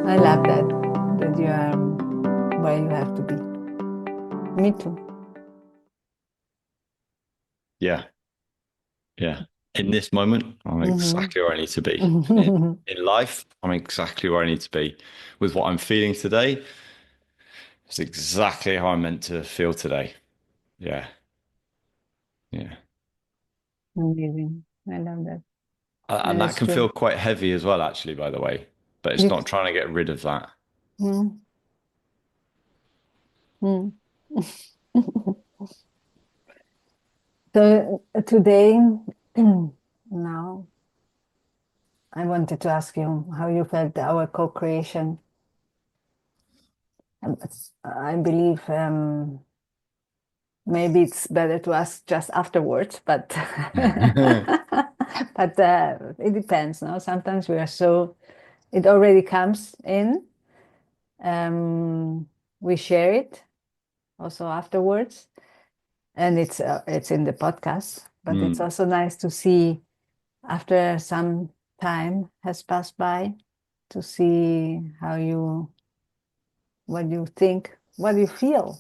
I love that you are where you have to be. Me too. Yeah, yeah. In this moment, I'm Hmm. exactly where I need to be. In life, I'm exactly where I need to be. With what I'm feeling today, it's exactly how I'm meant to feel today. Yeah, yeah. Amazing. I love that. That And that is can true. feel quite heavy as well, actually, by the way. But it's You, not trying to get rid of that. mm, mm. So today, now, I wanted to ask you how you felt our co-creation. Um, I believe maybe it's better to ask just afterwards, but but it depends. No, sometimes we are so it already comes in. Um, we share it also afterwards, and it's in the podcast. But it's Mm, also nice to see after some time has passed by to see how you what you think, what you feel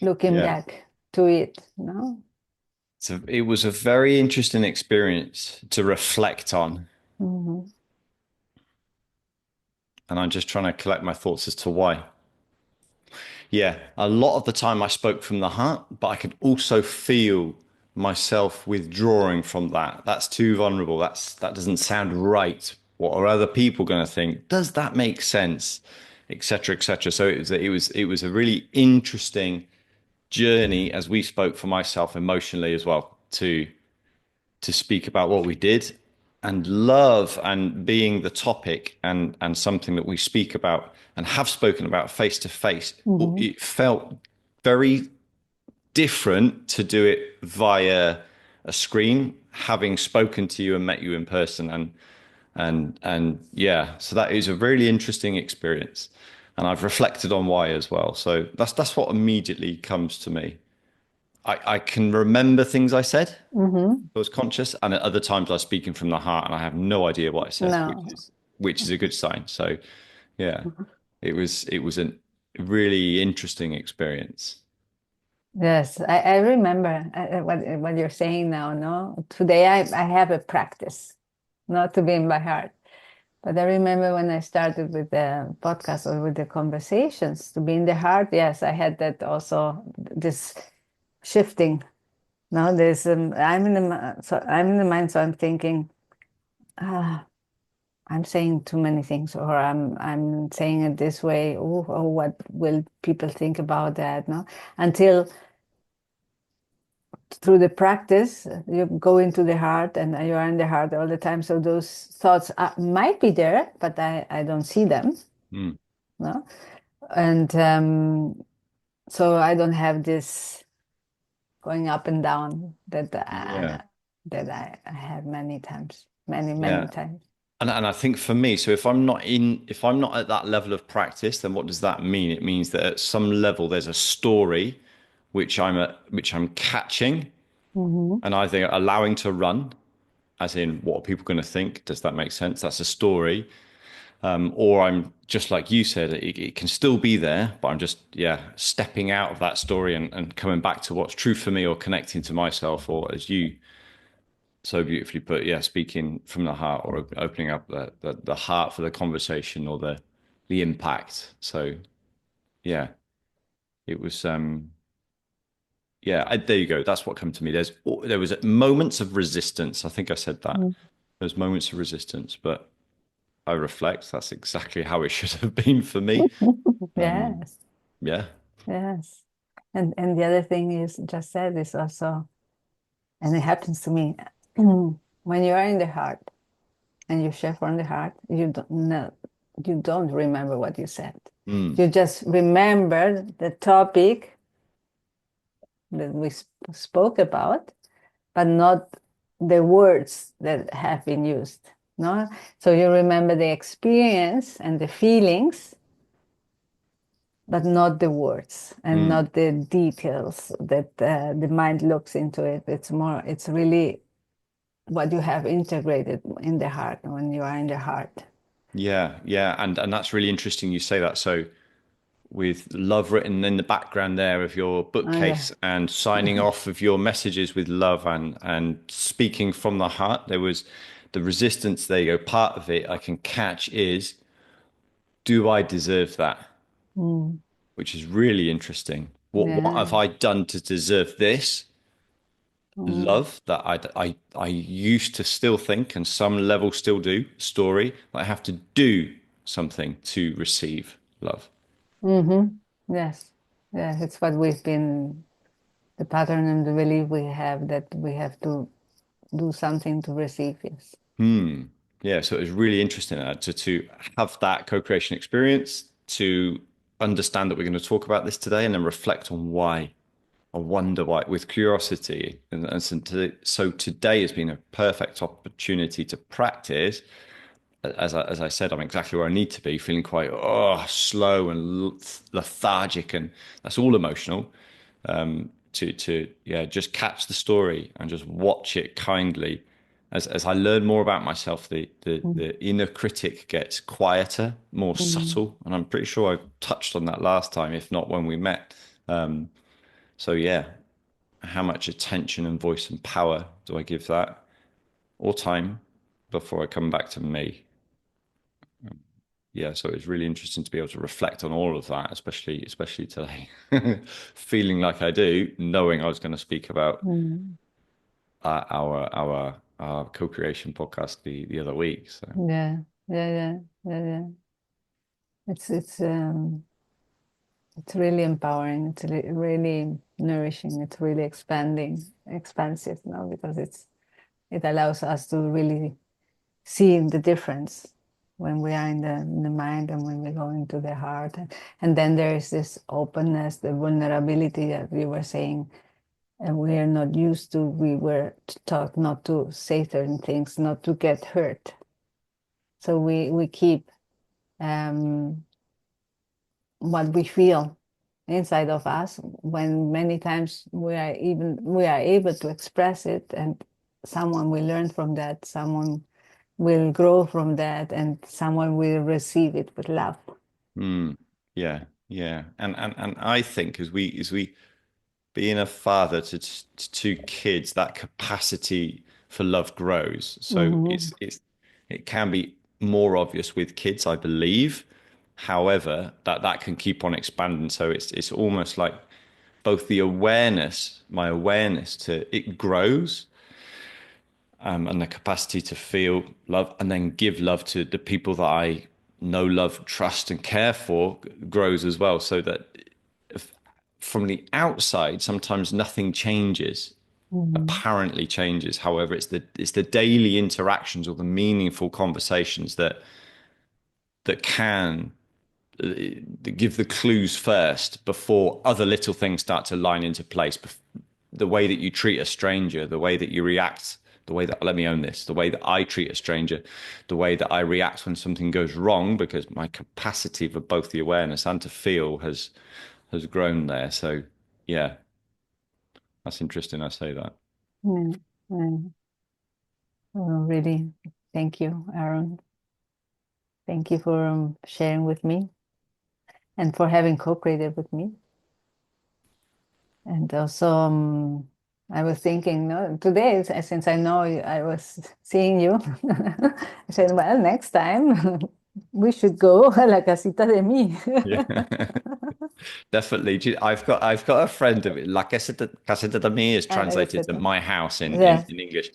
looking yeah. back to it. No. So it was a very interesting experience to reflect on. Hmm. And I'm just trying to collect my thoughts as to why. Yeah, a lot of the time I spoke from the heart, but I could also feel myself withdrawing from that. That's too vulnerable. That doesn't sound right. What are other people going to think? Does that make sense? Etc. Etc. So it was a really interesting journey as we spoke for myself emotionally as well to speak about what we did and love and being the topic and something that we speak about and have spoken about face to face. Hmm. It felt very different to do it via a screen, having spoken to you and met you in person, and yeah, so that is a really interesting experience, and I've reflected on why as well. So that's what immediately comes to me. I can remember things I said, Hmm. I was conscious, and at other times I was speaking from the heart, and I have no idea what I said, which No. is a good sign. So, yeah, it was a really interesting experience. Yes, I remember what you're saying now. No, today I have a practice, not to be in by heart. But I remember when I started with the podcast or with the conversations, to be in the heart. Yes, I had that also. This shifting. Now there's I'm in the mind, so I'm thinking, ah, I'm saying too many things, or I'm saying it this way. Oh, what will people think about that? No, until through the practice, you go into the heart and you are in the heart all the time. So those thoughts might be there, but I don't see them. Mm, No, and so I don't have this going up and down yeah, that I had many times, many yeah. times. And I think for me, so if I'm not at that level of practice, then what does that mean? It means that at some level there's a story which I'm catching Hmm. and either allowing to run, as in what are people going to think? Does that make sense? That's a story. Or I'm just like you said, it can still be there, but I'm just, yeah, stepping out of that story and coming back to what's true for me or connecting to myself, or as you so beautifully put, yeah, speaking from the heart or opening up the heart for the conversation or the impact. So yeah, it was, yeah, there you go. That's what came to me. There was moments of resistance. I think I said that. There's moments of resistance, but I reflect, that's exactly how it should have been for me. Um, Yes, yeah. yes. And the other thing is just said is also, and it happens to me when you are in the heart and you share from the heart, you don't know, you don't remember what you said. Mm, You just remember the topic that we spoke about, but not the words that have been used. No, so you remember the experience and the feelings, but not the words and mm, not the details that the mind looks into it. It's really what you have integrated in the heart when you are in the heart. Yeah, yeah, and that's really interesting you say that. So with love written in the background there of your Oh, yeah. bookcase and signing off of your messages with love and speaking from the heart, there was the resistance. There you go. Part of it I can catch is, do I deserve that? Mm, Which is really interesting. What yeah. have I done to deserve this Mm, love that I used to still think, and some level still do, story that I have to do something to receive love. yes. Yeah, it's what we've been, the pattern and the belief we have that we have to do something to receive it. Yeah, so it was really interesting to have that co-creation experience, to understand that we're going to talk about this today, and then reflect on why. I wonder why, with curiosity. And so today has been a perfect opportunity to practice. As I said, I'm exactly where I need to be, feeling quite slow and lethargic, and that's all emotional. To yeah, just catch the story and just watch it kindly. As I learn more about myself, Mm, the inner critic gets quieter, more mm, subtle, and I'm pretty sure I touched on that last time, if not when we met. So yeah, how much attention and voice and power do I give that, or time, before I come back to me? Yeah, so it's really interesting to be able to reflect on all of that, especially today, feeling like I do, knowing I was going to speak about mm. our co-creation podcast the other week. So, Yeah, yeah, yeah, yeah, yeah. It's really empowering. It's really nourishing. It's really expansive now because it allows us to really see the difference when we are in the mind and when we go into the heart. And then there is this openness, the vulnerability that we were saying, and we are not used to. We were taught not to say certain things, not to get hurt. So we keep um, what we feel inside of us when many times we are able to express it, and someone will learn from that, someone will grow from that, and someone will receive it with love. yeah, yeah, and I think as we being a father to two kids, that capacity for love grows. So Hmm. it can be more obvious with kids, I believe. However, that can keep on expanding. So it's almost like both the awareness, my awareness to it grows, and the capacity to feel love and then give love to the people that I know, love, trust, and care for grows as well. So that from the outside, sometimes nothing changes, Hmm. apparently changes. However, it's the daily interactions or the meaningful conversations that can give the clues first before other little things start to line into place. The way that you treat a stranger, the way that you react, the way that, let me own this, the way that I treat a stranger, the way that I react when something goes wrong, because my capacity for both the awareness and to feel has grown there. So yeah, that's interesting. I say that. Yeah. Yeah. Oh, really, thank you, Aaron. Thank you for sharing with me and for having co-created with me. And also, I was thinking, no, today, since I know I was seeing you, I said, well, next time we should go a la casita de mí. Yeah. Definitely. I've got a friend of it. La Casa de Mi is A la translated to casita. my house Yes. in English.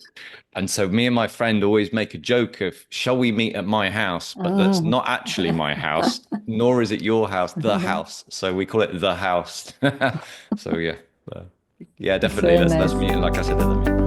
And so me and my friend always make a joke of, shall we meet at my house? But that's Mm. not actually my house, nor is it your house, the house. So we call it the house. So yeah. Uh, yeah, It's definitely. very Let's nice. meet in La Casa de Mi.